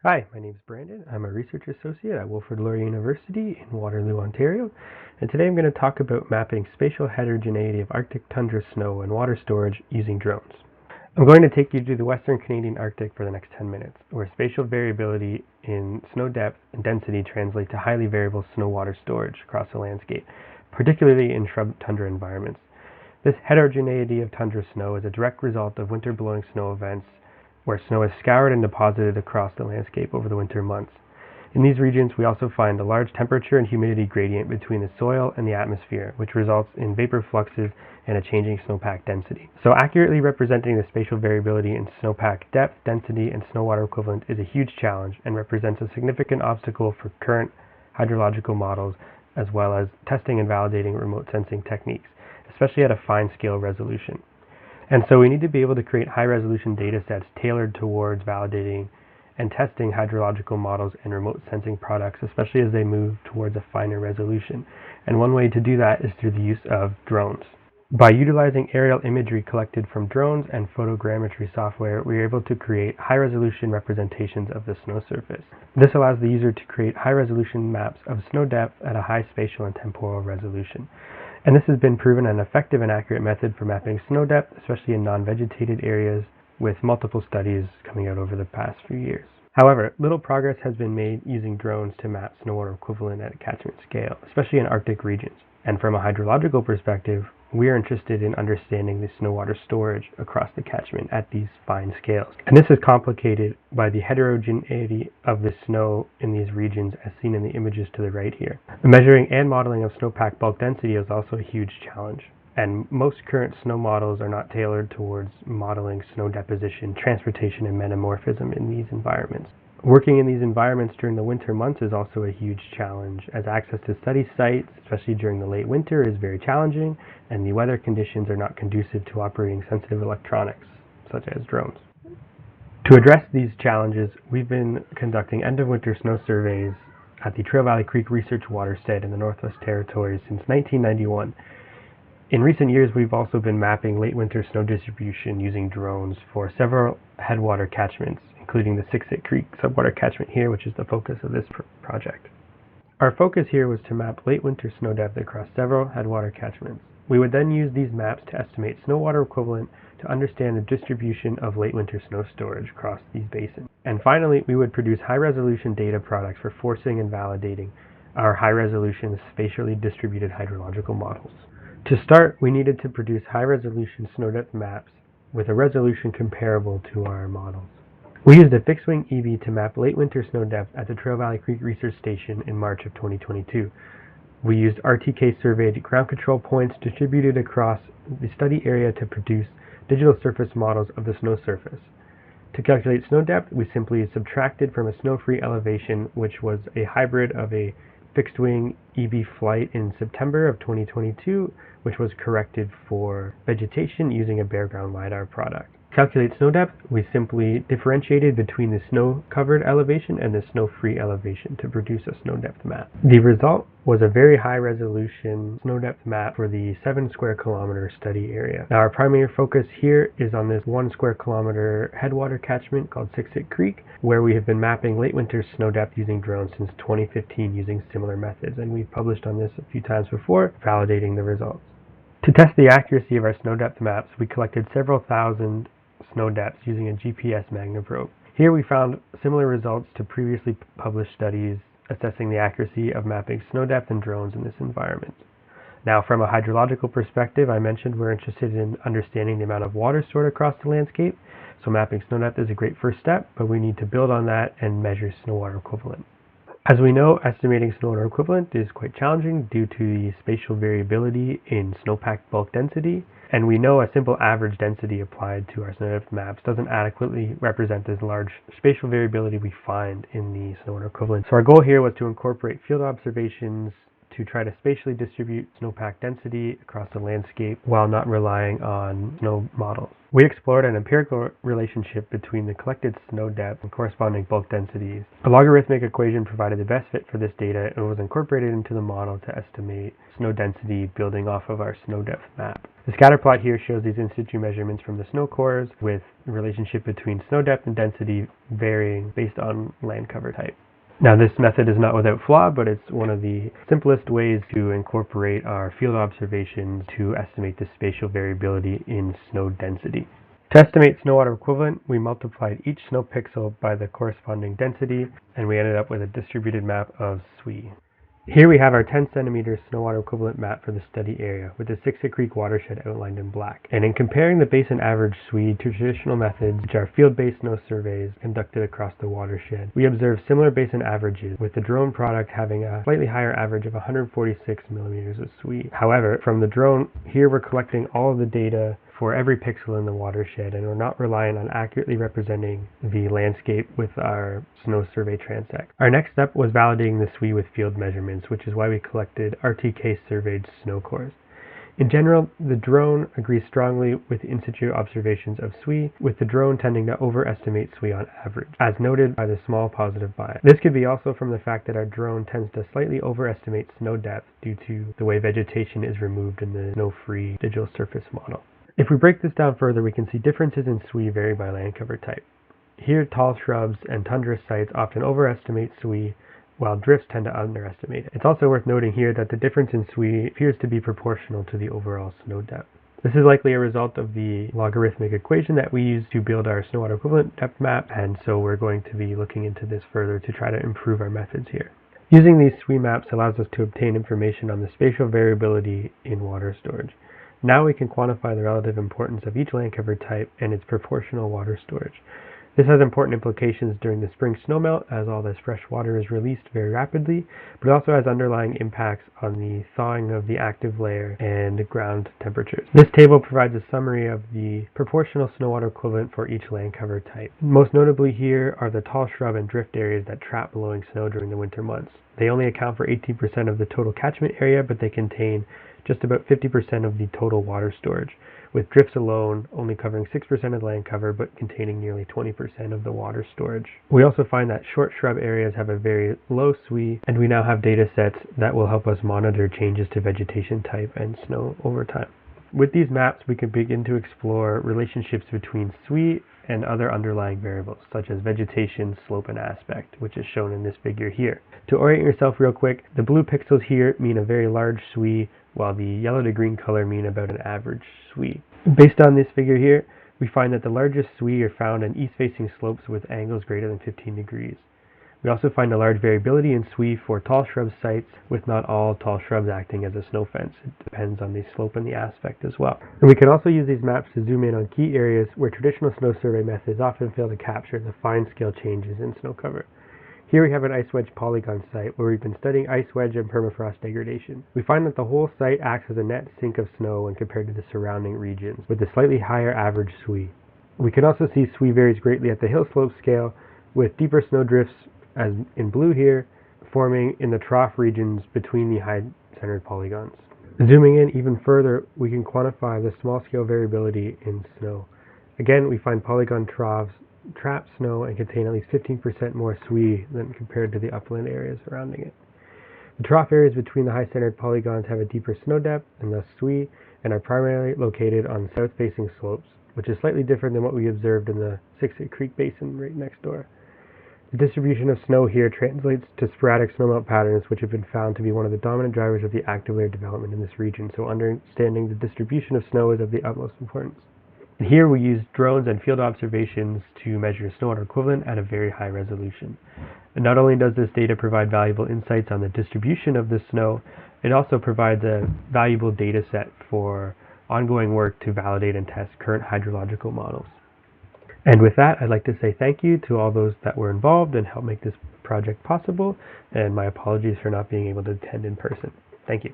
Hi, my name is Brandon. I'm a research associate at Wilfrid Laurier University in Waterloo, Ontario, and today I'm going to talk about mapping spatial heterogeneity of Arctic tundra snow and water storage using drones. I'm going to take you to the Western Canadian Arctic for the next 10 minutes, where spatial variability in snow depth and density translate to highly variable snow water storage across the landscape, particularly in shrub tundra environments. This heterogeneity of tundra snow is a direct result of winter blowing snow events where snow is scoured and deposited across the landscape over the winter months. In these regions, we also find a large temperature and humidity gradient between the soil and the atmosphere, which results in vapor fluxes and a changing snowpack density. So accurately representing the spatial variability in snowpack depth, density, and snow water equivalent is a huge challenge and represents a significant obstacle for current hydrological models, as well as testing and validating remote sensing techniques, especially at a fine scale resolution. And so we need to be able to create high-resolution data sets tailored towards validating and testing hydrological models and remote sensing products, especially as they move towards a finer resolution. And one way to do that is through the use of drones. By utilizing aerial imagery collected from drones and photogrammetry software, we are able to create high-resolution representations of the snow surface. This allows the user to create high-resolution maps of snow depth at a high spatial and temporal resolution. And this has been proven an effective and accurate method for mapping snow depth, especially in non-vegetated areas, with multiple studies coming out over the past few years. However, little progress has been made using drones to map snow water equivalent at a catchment scale, especially in Arctic regions. And from a hydrological perspective, we are interested in understanding the snow water storage across the catchment at these fine scales. And this is complicated by the heterogeneity of the snow in these regions as seen in the images to the right here. The measuring and modeling of snowpack bulk density is also a huge challenge. And most current snow models are not tailored towards modeling snow deposition, transportation, and metamorphism in these environments. Working in these environments during the winter months is also a huge challenge, as access to study sites, especially during the late winter, is very challenging, and the weather conditions are not conducive to operating sensitive electronics, such as drones. To address these challenges, we've been conducting end-of-winter snow surveys at the Trail Valley Creek Research Watershed in the Northwest Territories since 1991. In recent years, we've also been mapping late winter snow distribution using drones for several headwater catchments, including the Sixit Creek subwater catchment here, which is the focus of this project. Our focus here was to map late winter snow depth across several headwater catchments. We would then use these maps to estimate snow water equivalent to understand the distribution of late winter snow storage across these basins. And finally, we would produce high-resolution data products for forcing and validating our high-resolution spatially distributed hydrological models. To start, we needed to produce high-resolution snow depth maps with a resolution comparable to our models. We used a fixed-wing EB to map late winter snow depth at the Trail Valley Creek Research Station in March of 2022. We used RTK surveyed ground control points distributed across the study area to produce digital surface models of the snow surface. To calculate snow depth, we simply subtracted from a snow-free elevation, which was a hybrid of a fixed-wing EB flight in September of 2022, which was corrected for vegetation using a bare ground LiDAR product. To calculate snow depth, we simply differentiated between the snow-covered elevation and the snow-free elevation to produce a snow depth map. The result was a very high-resolution snow depth map for the 7 square kilometer study area. Now, our primary focus here is on this 1 square kilometer headwater catchment called Sixit Creek, where we have been mapping late winter snow depth using drones since 2015 using similar methods, and we've published on this a few times before, validating the results. To test the accuracy of our snow depth maps, we collected several thousand snow depths using a GPS magneprobe. Here we found similar results to previously published studies assessing the accuracy of mapping snow depth and drones in this environment. Now, from a hydrological perspective, I mentioned we're interested in understanding the amount of water stored across the landscape, so mapping snow depth is a great first step, but we need to build on that and measure snow water equivalent. As we know, estimating snow water equivalent is quite challenging due to the spatial variability in snowpack bulk density, and we know a simple average density applied to our snow depth maps doesn't adequately represent this large spatial variability we find in the snow water equivalent. So our goal here was to incorporate field observations to try to spatially distribute snowpack density across the landscape while not relying on snow models. We explored an empirical relationship between the collected snow depth and corresponding bulk densities. A logarithmic equation provided the best fit for this data and was incorporated into the model to estimate snow density building off of our snow depth map. The scatter plot here shows these in situ measurements from the snow cores with the relationship between snow depth and density varying based on land cover type. Now, this method is not without flaw, but it's one of the simplest ways to incorporate our field observations to estimate the spatial variability in snow density. To estimate snow water equivalent, we multiplied each snow pixel by the corresponding density, and we ended up with a distributed map of SWE. Here we have our 10 centimeter snow water equivalent map for the study area, with the Siksika Creek watershed outlined in black. And in comparing the basin average SWE to traditional methods, which are field-based snow surveys conducted across the watershed, we observed similar basin averages, with the drone product having a slightly higher average of 146 millimeters of SWE. However, from the drone, here we're collecting all of the data for every pixel in the watershed, and we're not relying on accurately representing the landscape with our snow survey transect. Our next step was validating the SWE with field measurements, which is why we collected RTK surveyed snow cores. In general, the drone agrees strongly with in situ observations of SWE, with the drone tending to overestimate SWE on average, as noted by the small positive bias. This could be also from the fact that our drone tends to slightly overestimate snow depth due to the way vegetation is removed in the snow-free digital surface model. If we break this down further, we can see differences in SWE vary by land cover type. Here, tall shrubs and tundra sites often overestimate SWE, while drifts tend to underestimate it. It's also worth noting here that the difference in SWE appears to be proportional to the overall snow depth. This is likely a result of the logarithmic equation that we use to build our snow water equivalent depth map, and so we're going to be looking into this further to try to improve our methods here. Using these SWE maps allows us to obtain information on the spatial variability in water storage. Now we can quantify the relative importance of each land cover type and its proportional water storage. This has important implications during the spring snowmelt, as all this fresh water is released very rapidly, but it also has underlying impacts on the thawing of the active layer and ground temperatures. This table provides a summary of the proportional snow water equivalent for each land cover type. Most notably here are the tall shrub and drift areas that trap blowing snow during the winter months. They only account for 18% of the total catchment area, but they contain just about 50% of the total water storage, with drifts alone only covering 6% of the land cover but containing nearly 20% of the water storage. We also find that short shrub areas have a very low SWE, and we now have data sets that will help us monitor changes to vegetation type and snow over time. With these maps, we can begin to explore relationships between SWE and other underlying variables, such as vegetation, slope, and aspect, which is shown in this figure here. To orient yourself real quick, the blue pixels here mean a very large SWE, while the yellow to green color mean about an average SWE. Based on this figure here, we find that the largest SWE are found in east-facing slopes with angles greater than 15 degrees. We also find a large variability in SWE for tall shrub sites, with not all tall shrubs acting as a snow fence. It depends on the slope and the aspect as well. And we can also use these maps to zoom in on key areas where traditional snow survey methods often fail to capture the fine scale changes in snow cover. Here we have an ice wedge polygon site where we've been studying ice wedge and permafrost degradation. We find that the whole site acts as a net sink of snow when compared to the surrounding regions, with a slightly higher average SWE. We can also see SWE varies greatly at the hill slope scale, with deeper snow drifts, as in blue here, forming in the trough regions between the high-centered polygons. Zooming in even further, we can quantify the small-scale variability in snow. Again, we find polygon troughs trap snow and contain at least 15% more SWE than compared to the upland areas surrounding it. The trough areas between the high-centered polygons have a deeper snow depth and thus SWE, and are primarily located on south-facing slopes, which is slightly different than what we observed in the Siksika Creek Basin right next door. The distribution of snow here translates to sporadic snowmelt patterns, which have been found to be one of the dominant drivers of the active layer development in this region, so understanding the distribution of snow is of the utmost importance. And here we use drones and field observations to measure snow water equivalent at a very high resolution. And not only does this data provide valuable insights on the distribution of the snow, it also provides a valuable data set for ongoing work to validate and test current hydrological models. And with that, I'd like to say thank you to all those that were involved and helped make this project possible, and my apologies for not being able to attend in person. Thank you.